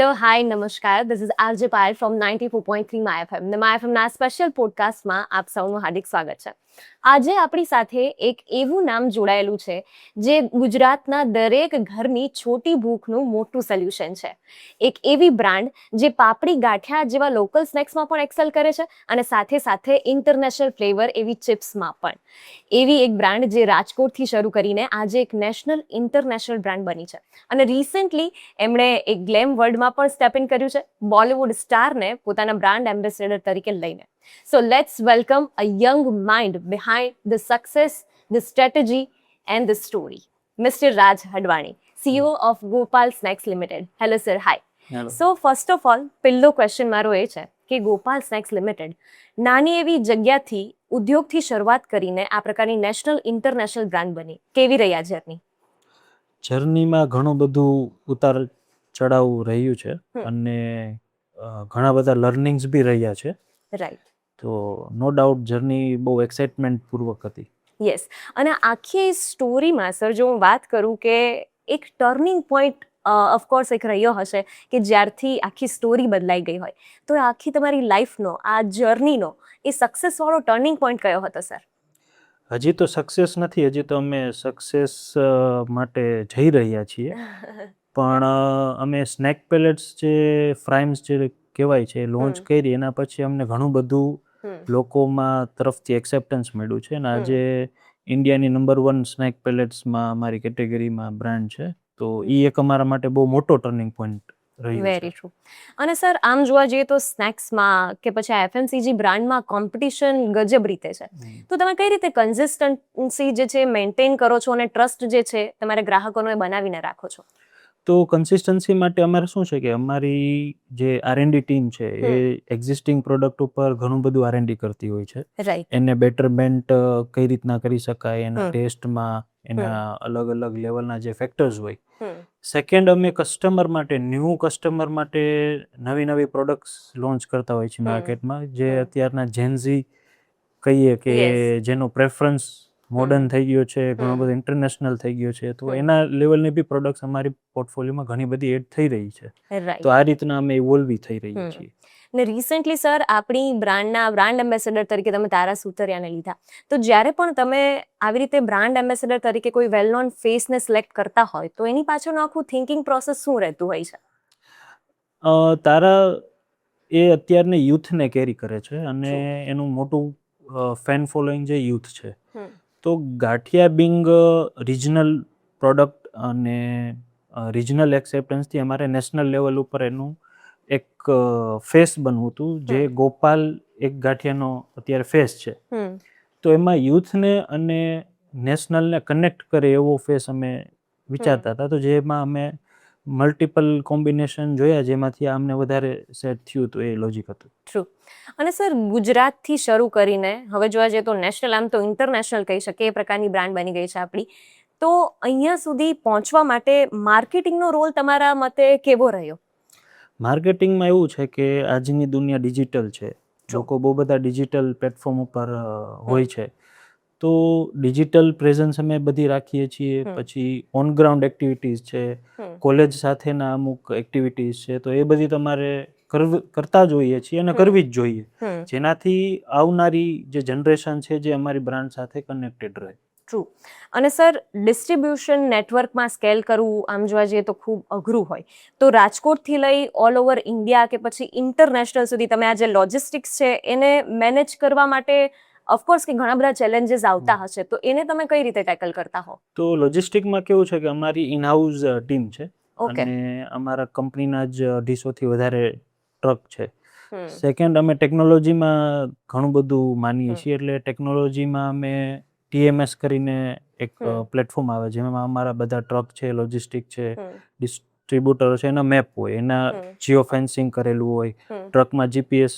Hello hi નમસ્કાર, this is RJ Payal from 94.3 my FM ને my એફએમના special પોડકાસ્ટમાં આપ સૌનું હાર્દિક સ્વાગત છે. આજે આપણી સાથે એક એવું નામ જોડાયેલું છે જે ગુજરાતના દરેક ઘરની છોટી ભૂખનું મોટું સોલ્યુશન છે. એક એવી બ્રાન્ડ જે પાપડી ગાંઠિયા જેવા લોકલ સ્નેક્સમાં પણ એક્સેલ કરે છે અને સાથે સાથે ઇન્ટરનેશનલ ફ્લેવર એવી ચિપ્સમાં પણ. એવી એક બ્રાન્ડ જે રાજકોટથી શરૂ કરીને આજે એક નેશનલ ઇન્ટરનેશનલ બ્રાન્ડ બની છે અને રિસેન્ટલી એમણે એક ગ્લેમ વર્લ્ડમાં પણ સ્ટેપ ઇન કર્યું છે, બોલિવૂડ સ્ટારને પોતાના બ્રાન્ડ એમ્બેસેડર તરીકે લઈને. So let's welcome a young mind behind the success, the strategy and the story. Mr. Raj Hadwani, CEO of Gopal Snacks Limited. Hello sir, hi. Hello. So first of all, પહેલો question મારો એ છે કે Gopal snacks limited નાની એવી જગ્યાથી ઉદ્યોગથી શરૂઆત કરીને આ પ્રકારની નેશનલ ઇન્ટરનેશનલ બ્રાન્ડ બની. કેવી રહી આ જર્ની? જર્નીમાં ઘણું બધું ઉતાર ચઢાવ રહ્યું છે અને ઘણા બધા લર્નિંગ્સ બી રહ્યા છે. રાઈટ. તો નો ડાઉટ જર્ની બહુ એક્સાઇટમેન્ટ પૂર્વક હતી. યસ. અને આખી સ્ટોરીમાં સર જો હું વાત કરું કે એક ટર્નિંગ પોઈન્ટ ઓફકોર્સ એક રહ્યો હશે કે જ્યારથી આખી સ્ટોરી બદલાઈ ગઈ હોય, તો આખી તમારી લાઈફનો આ જર્નીનો એ સક્સેસવાળો ટર્નિંગ પોઈન્ટ કયો હતો સર? હજી તો સક્સેસ નથી, હજી તો અમે સક્સેસ માટે જઈ રહ્યા છીએ. પણ અમે સ્નેક પેલેટ્સ જે ફ્રાઇમ્સ જે કહેવાય છે લોન્ચ કરી, એના પછી અમને ઘણું બધું લોકોમાં તરફથી એક્સેપ્ટન્સ મળ્યું છે અને આજે ઇન્ડિયાની નંબર 1 સ્નેક પેલેટ્સમાં અમારી કેટેગરીમાં બ્રાન્ડ છે. તો એ એક અમારા માટે બહુ મોટો ટર્નિંગ પોઈન્ટ રહ્યું છે. Very true. અને સર આમ જોવા જઈએ તો સ્નેક્સમાં કે પછી એફએમસીજી બ્રાન્ડમાં કોમ્પિટિશન ગજબ રીતે છે, તો તમે કઈ રીતે કન્સિસ્ટન્સી જે છે મેન્ટેન કરો છો અને ટ્રસ્ટ જે છે તમારા ગ્રાહકોને બનાવીને રાખો છો? તો કન્સિસ્ટન્સી માટે અમારે શું છે કે અમારી જે R&D ટીમ છે એ એક્ઝિસ્ટિંગ પ્રોડક્ટ ઉપર ઘણું બધું R&D કરતી હોય છે. રાઈટ. એને બેટરમેન્ટ કઈ રીતના કરી શકાય, એના ટેસ્ટમાં, એના અલગ અલગ લેવલના જે ફેક્ટર્સ હોય. સેકન્ડ, અમે કસ્ટમર માટે, ન્યૂ કસ્ટમર માટે નવી નવી પ્રોડક્ટ્સ લોન્ચ કરતા હોય છે માર્કેટમાં, જે અત્યારના જેનઝી કહીએ કે જેનો પ્રેફરન્સ મોડર્ન થઈ ગયો છે, ઘણો બધો ઇન્ટરનેશનલ થઈ ગયો છે, તો એના લેવલની બી પ્રોડક્ટ્સ અમારી પોર્ટફોલિયોમાં ઘણી બધી એડ થઈ રહી છે. તો આ રીતના અમે ઇવોલ્વ થઈ રહીએ છીએ. ને રિસેન્ટલી સર આપણી બ્રાન્ડના બ્રાન્ડ એમ્બેસેડર તરીકે તમે તારા સુતરિયાને લીધા, તો જ્યારે પણ તમે આવી રીતે બ્રાન્ડ એમ્બેસેડર તરીકે કોઈ વેલ નોન ફેસને સિલેક્ટ કરતા હોય તો એની પાછળનું આખું થિંકિંગ પ્રોસેસ શું રહેતું હોય છે? તારા એ અત્યારને યુથને કેરી કરે છે અને એનું મોટું ફેન ફોલોઈંગ જે યુથ છે. તો ગાંઠિયા બિંગ રિજનલ પ્રોડક્ટ અને રિજનલ એક્સેપ્ટન્સથી અમારે નેશનલ લેવલ ઉપર એનું એક ફેસ બનવું હતું, જે ગોપાલ એક ગાંઠિયાનો અત્યારે ફેસ છે. તો એમાં યુથને અને નેશનલને કનેક્ટ કરે એવો ફેસ અમે વિચારતા હતા, તો જેમાં અમે મલ્ટિપલ કોમ્બિનેશન જોયા, જેમાંથી અમને વધારે સેટ થયું હતું, એ લોજિક હતું. ટ્રુ. અને સર ગુજરાતથી શરૂ કરીને હવે જોવા જઈએ તો નેશનલ, આમ તો ઇન્ટરનેશનલ કહી શકીએ એ પ્રકારની બ્રાન્ડ બની ગઈ છે આપણી, તો અહીંયા સુધી પહોંચવા માટે માર્કેટિંગનો રોલ તમારા મતે કેવો રહ્યો? માર્કેટિંગમાં એવું છે કે આજની દુનિયા ડિજિટલ છે, લોકો બહુ બધા ડિજિટલ પ્લેટફોર્મ ઉપર હોય છે, તો ડિજિટલ પ્રેઝન્સ અમે બધી રાખીએ છીએ. પછી ઓન ગ્રાઉન્ડ એક્ટિવિટીઝ છે, કોલેજ સાથેના અમુક એક્ટિવિટીઝ છે, તો એ બધી તમારે કરતા જોઈએ છીએ અને કરવી જ જોઈએ, જેનાથી આવનારી જે જનરેશન છે જે અમારી બ્રાન્ડ સાથે કનેક્ટેડ રહે. ટ્રુ. અને સર ડિસ્ટ્રીબ્યુશન નેટવર્કમાં સ્કેલ કરવું આમ જોવા જઈએ તો ખૂબ અઘરું હોય, તો રાજકોટથી લઈ ઓલ ઓવર ઇન્ડિયા કે પછી ઇન્ટરનેશનલ સુધી તમે આ જે લોજિસ્ટિક્સ છે એને મેનેજ કરવા માટે ઓફકોર્સ કે ઘણા બધા ચેલેન્જીસ આવતા હશે, તો એને તમે કઈ રીતે ટેકલ કરતા હો? તો લોજિસ્ટિકમાં કેવું છે કે અમારી ઇનહાઉસ ટીમ છે અને અમારા કંપનીના જ 250થી વધારે ટ્રક છે. સેકન્ડ, અમે ટેકનોલોજીમાં ઘણું બધું માનીએ છીએ, એટલે ટેકનોલોજીમાં અમે TMS કરીને એક પ્લેટફોર્મ આવે, જેમાં અમારા બધા ટ્રક છે, લોજિસ્ટિક છે, ડિસ્ટ્રીબ્યુટર છે, એના મેપ હોય, એના જીઓ ફેન્સિંગ કરેલું હોય, ટ્રકમાં GPS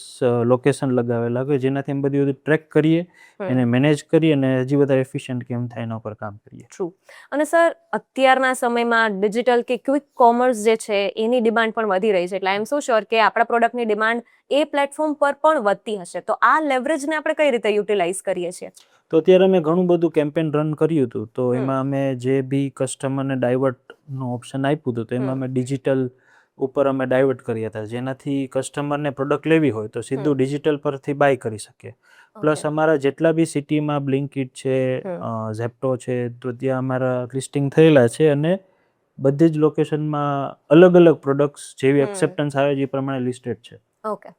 લોકેશન લગાવેલા હોય, જેનાથી અમે બધું ટ્રેક કરીએ, એને મેનેજ કરીએ અને હજી વધારે એફિશિયન્ટ કેમ થાય એના ઉપર કામ કરીએ. ટ્રુ. અને સર અત્યારના સમયમાં ડિજિટલ કે ક્વિક કોમર્સ જે છે એની ડિમાન્ડ પણ વધી રહી છે, એટલે આઈ એમ સો શ્યોર કે આપણા પ્રોડક્ટની ડિમાન્ડ એ પ્લેટફોર્મ પર પણ વધતી હશે, તો આ લેવરેજને આપણે કઈ રીતે યુટિલાઇઝ કરીએ છીએ? તો અત્યારે અમે ઘણું બધું કેમ્પેન રન કર્યું હતું, તો એમાં અમે જે બી કસ્ટમરને ડાયવર્ટનું ઓપ્શન આપ્યું હતું, તો એમાં અમે ડિજિટલ ઉપર અમે ડાયવર્ટ કર્યા હતા, જેનાથી કસ્ટમરને પ્રોડક્ટ લેવી હોય તો સીધું ડિજિટલ પરથી બાય કરી શકે. પ્લસ અમારા જેટલા બી સિટીમાં બ્લિંકિટ છે, ઝેપ્ટો છે, તો ત્યાં અમારા લિસ્ટિંગ થયેલા છે અને બધી જ લોકેશનમાં અલગ અલગ પ્રોડક્ટ્સ જેવી એક્સેપ્ટન્સ આવે છે એ પ્રમાણે લિસ્ટેડ છે. ઓકે.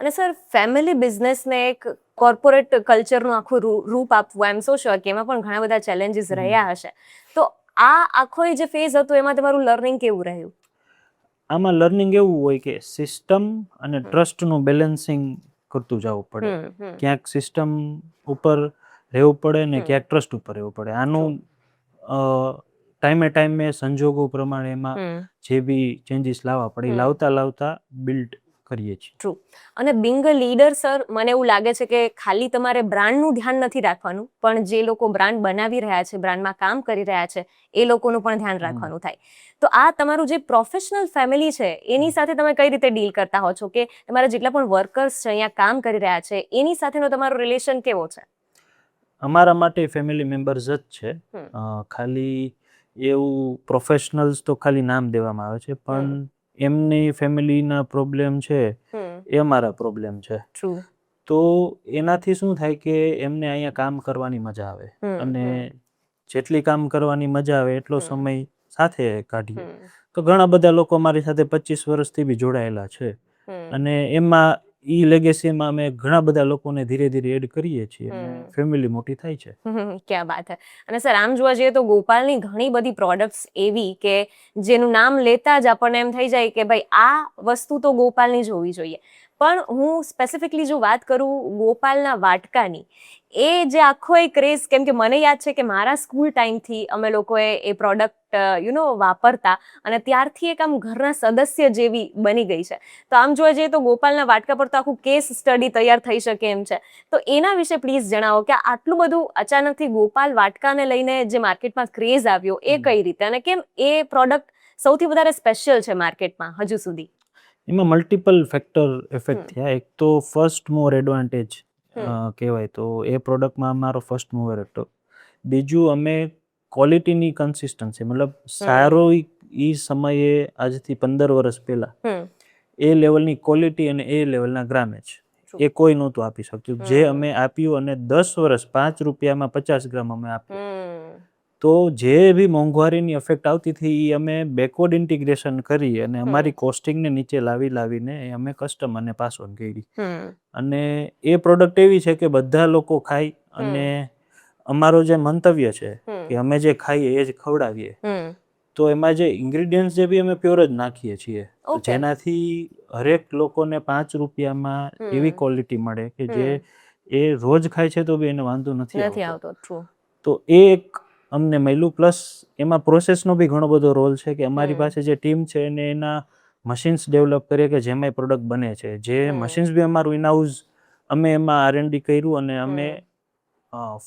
અને સર ફેમિલી બિઝનેસને એક કોર્પોરેટ કલ્ચરનું આખું રૂપ આપવું, આઈ એમ સો શ્યોર કે એમાં પણ ઘણા બધા ચેલેન્જીસ રહ્યા હશે. તો આ આખો જે ફેઝ હતો એમાં તમારું લર્નિંગ કેવું રહ્યું? આમાં લર્નિંગ એવું હોય કે સિસ્ટમ અને ટ્રસ્ટનું બેલેન્સિંગ કરતું જવું પડે. ક્યાંક સિસ્ટમ ઉપર રહેવું પડે ને ક્યાંક ટ્રસ્ટ ઉપર રહેવું પડે. આનું ટાઈમે સંજોગો પ્રમાણે એમાં જે બી ચેન્જીસ લાવવા પડે લાવતા લાવતા બિલ્ડ કરીએ છીએ. ટ્રુ. અને બિંગ અ લીડર સર, મને એવું લાગે છે કે ખાલી તમારે બ્રાન્ડનું ધ્યાન નથી રાખવાનું, પણ જે લોકો બ્રાન્ડ બનાવી રહ્યા છે, બ્રાન્ડમાં કામ કરી રહ્યા છે, એ લોકોનું પણ ધ્યાન રાખવાનું થાય. તો આ તમારું જે પ્રોફેશનલ ફેમિલી છે એની સાથે તમે કઈ રીતે ડીલ કરતા હો છો, કે તમારા જેટલા પણ વર્કર્સ છે, અહીંયા કામ કરી રહ્યા છે, એની સાથેનો તમારો રિલેશન કેવો છે? અમારા માટે ફેમિલી મેમ્બર્સ જ છે. ખાલી એવું પ્રોફેશનલ્સ તો ખાલી નામ દેવામાં આવે છે, પણ એમની ફેમિલીના પ્રોબ્લેમ છે એ અમારા પ્રોબ્લેમ છે. તો એનાથી શું થાય કે એમને અહીંયા કામ કરવાની મજા આવે, અને જેટલી કામ કરવાની મજા આવે એટલો સમય સાથે કાઢીએ. તો ઘણા બધા લોકો મારી સાથે 25 વર્ષથી બી જોડાયેલા છે, અને એમાં ઈ લેગેસીમાં અમે ઘણા બધા લોકોને ધીરે ધીરે એડ કરીએ છીએ અને ફેમિલી મોટી થાય છે. ક્યાં વાત હે. અને સર આમ જોવા જઈએ તો ગોપાલની ઘણી બધી પ્રોડક્ટ્સ એવી કે જેનું નામ લેતા જ આપણને એમ થઈ જાય કે ભાઈ આ વસ્તુ તો ગોપાલની જ હોવી જોઈએ. પણ હું સ્પેસિફિકલી જો વાત કરું ગોપાલના વાટકાની, એ જે આખો એક ક્રેઝ, કેમ કે મને યાદ છે કે મારા સ્કૂલ ટાઈમથી અમે લોકોએ એ પ્રોડક્ટ વાપરતા, અને ત્યારથી એક આમ ઘરના સદસ્ય જેવી બની ગઈ છે. તો આમ જોવા જઈએ તો ગોપાલના વાટકા પર તો આખું કેસ સ્ટડી તૈયાર થઈ શકે એમ છે. તો એના વિશે પ્લીઝ જણાવો કે આટલું બધું અચાનકથી ગોપાલ વાટકાને લઈને જે માર્કેટમાં ક્રેઝ આવ્યો એ કઈ રીતે, અને કેમ એ પ્રોડક્ટ સૌથી વધારે સ્પેશિયલ છે માર્કેટમાં હજુ સુધી? એમાં મલ્ટિપલ ફેક્ટર ઇફેક્ટ થયા. એક તો ફર્સ્ટ મોર એડવાન્ટેજ કહેવાય, તો એ પ્રોડક્ટમાં અમારો ફર્સ્ટ મૂવર હતો. બીજું, અમે ક્વોલિટીની કન્સિસ્ટન્સી, મતલબ સારો એ સમયે આજથી 15 વર્ષ પહેલા એ લેવલની ક્વોલિટી અને એ લેવલના ગ્રામેજ એ કોઈ નહોતું આપી શક્યું, જે અમે આપ્યું. અને 10 વર્ષ 5 રૂપિયામાં 50 ગ્રામ અમે આપ્યું. તો જે બી મોંઘવારીની અફેક્ટ આવતી હતી એ અમે બેકવર્ડ ઇન્ટિગ્રેશન કરી અને અમારી કોસ્ટિંગને નીચે લાવીને અમે કસ્ટમરને પાસ ઓન કરી. અને એ પ્રોડક્ટ એવી છે કે બધા લોકો ખાય, અને અમારો જે મંતવ્ય છે કે અમે જે ખાઈએ એ જ ખવડાવીએ. તો એમાં જે ઇન્ગ્રેડિયન્ટ્સ જે બી અમે પ્યોર જ નાખીએ છીએ, જેનાથી હરેક લોકોને 5 રૂપિયામાં એવી ક્વોલિટી મળે કે જે એ રોજ ખાય છે તો બી એને વાંધો નથી આવતો. તો એ એક અમને મળ્યું. પ્લસ એમાં પ્રોસેસનો બી ઘણો બધો રોલ છે કે અમારી પાસે જે ટીમ છે એને એના મશીન્સ ડેવલપ કરીએ કે જેમાં પ્રોડક્ટ બને છે. જે મશીન્સ બી અમારું ઇનહાઉસ અમે એમાં R&D કર્યું, અને અમે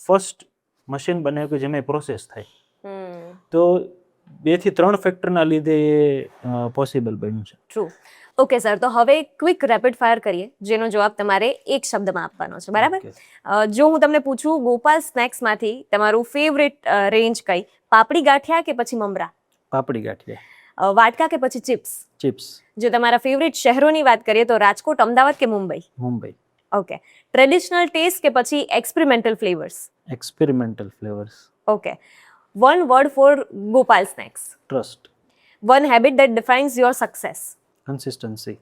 ફર્સ્ટ મશીન બનાવ્યું કે જેમાં પ્રોસેસ થાય. તો 2 થી 3 ફેક્ટરના લીધે એ પોસિબલ બન્યું છે. ટ્રુ. ઓકે સર, તો હવે ક્વિક રેપિડ ફાયર કરીએ, જેનો જવાબ તમારે એક શબ્દમાં આપવાનો છે, બરાબર? જો હું તમને પૂછું ગોપાલ સ્નેક્સમાંથી તમારું ફેવરેટ રેન્જ કઈ, પાપડી ગાંઠિયા કે પછી મમરા? પાપડી ગાંઠિયા. વાટકા કે પછી ચિપ્સ? ચિપ્સ. જો તમારા ફેવરેટ શહેરોની વાત કરીએ તો રાજકોટ, અમદાવાદ કે Mumbai? Mumbai. Okay. Traditional taste કે પછી experimental flavours? Experimental flavours. Okay. One word for Gopal snacks? Trust. One habit that defines your success? Consistency.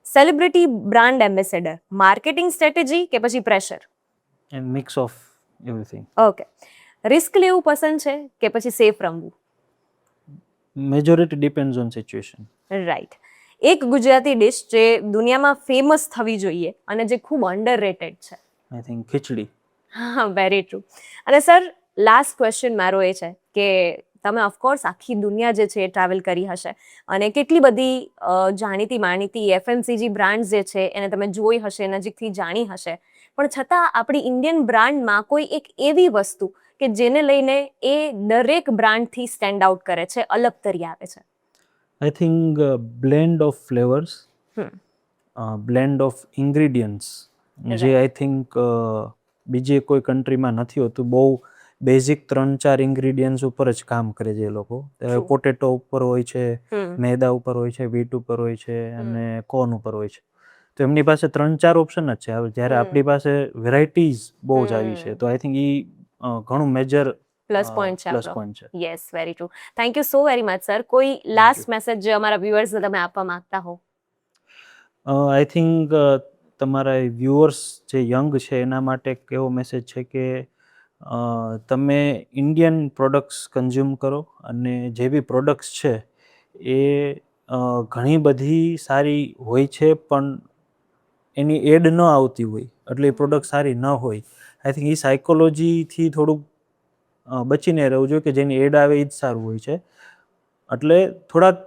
Celebrity brand ambassador, marketing strategy કે પછી pressure? And mix of everything. Okay. Risk લેવું પસંદ છે કે પછી safe રમવું? Majority depends on situation. Right. એક Gujarati dish જે દુનિયામાં ફેમસ થવી જોઈએ અને જે ખૂબ અંડરરેટેડ છે? આઈ થિંક ખીચડી. હા, વેરી ટ્રુ. અને સર લાસ્ટ ક્વેશ્ચન મારો એ છે કે તમે ઓફકોર્સ આખી દુનિયા જે છે એ ટ્રાવેલ કરી હશે, અને કેટલી બધી જાણીતી માનીતી FMCG બ્રાન્ડ્સ જે છે એને તમે જોઈ હશે, નજીકથી જાણી હશે, પણ છતાં આપણી ઇન્ડિયન બ્રાન્ડમાં કોઈ એક એવી વસ્તુ કે જેને લઈને એ દરેક બ્રાન્ડથી સ્ટેન્ડ આઉટ કરે છે, અલગ તરી આવે છે? I think blend of flavours, blend of ingredients, જે આઈ થિંક બીજી કોઈ કન્ટ્રીમાં નથી હોતું. બહુ બેઝિક 3-4 ઇન્ગ્રીડિયન્ટ્સ ઉપર જ કામ કરે છે એ લોકો. True. પોટેટો ઉપર હોય છે, હમ મેદા ઉપર હોય છે, વીટ ઉપર હોય છે અને કોર્ન ઉપર હોય છે. તો એમની પાસે 3-4 ઓપ્શન જ છે. હવે જ્યારે હમ. આપણી પાસે વેરાયટીઝ બહુ જ આવી છે, હમ. તો આઈ થિંક એ ઘણું મેજર પ્લસ પોઈન્ટ છે પ્લસ આપણો. પોઈન્ટ છે. Yes, very true. Thank you so very much sir. કોઈ લાસ્ટ મેસેજ જે અમારા વ્યુઅર્સને તમે આપવા માંગતા હો? આઈ થિંક તમારા વ્યુઅર્સ જે યંગ છે એના માટે એક એવો મેસેજ છે કે તમે ઇન્ડિયન પ્રોડક્ટ્સ કન્ઝ્યુમ કરો, અને જે બી પ્રોડક્ટ્સ છે એ ઘણી બધી સારી હોય છે, પણ એની એડ ન આવતી હોય એટલે એ પ્રોડક્ટ સારી ન હોય. આઈ થિંક એ સાયકોલોજીથી થોડુંક બચીને રહેવું જોઈએ કે જેની એડ આવે એ જ સારું હોય છે. એટલે થોડાક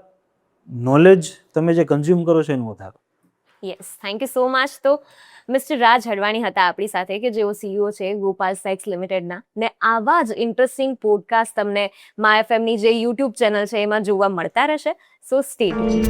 નોલેજ તમે જે કન્ઝ્યુમ કરો છો એનું વધારો. Yes, thank you so much. તો મિસ્ટર રાજ હડવાણી હતા આપણી સાથે, કે જેઓ સીઈઓ છે ગોપાલ સેક્સ લિમિટેડના. ને આવા જ ઇન્ટરેસ્ટિંગ પોડકાસ્ટ તમને માય એફએમની જે યુટ્યુબ ચેનલ છે એમાં જોવા મળતા રહેશે. સો સ્ટે ટ્યુન્ડ.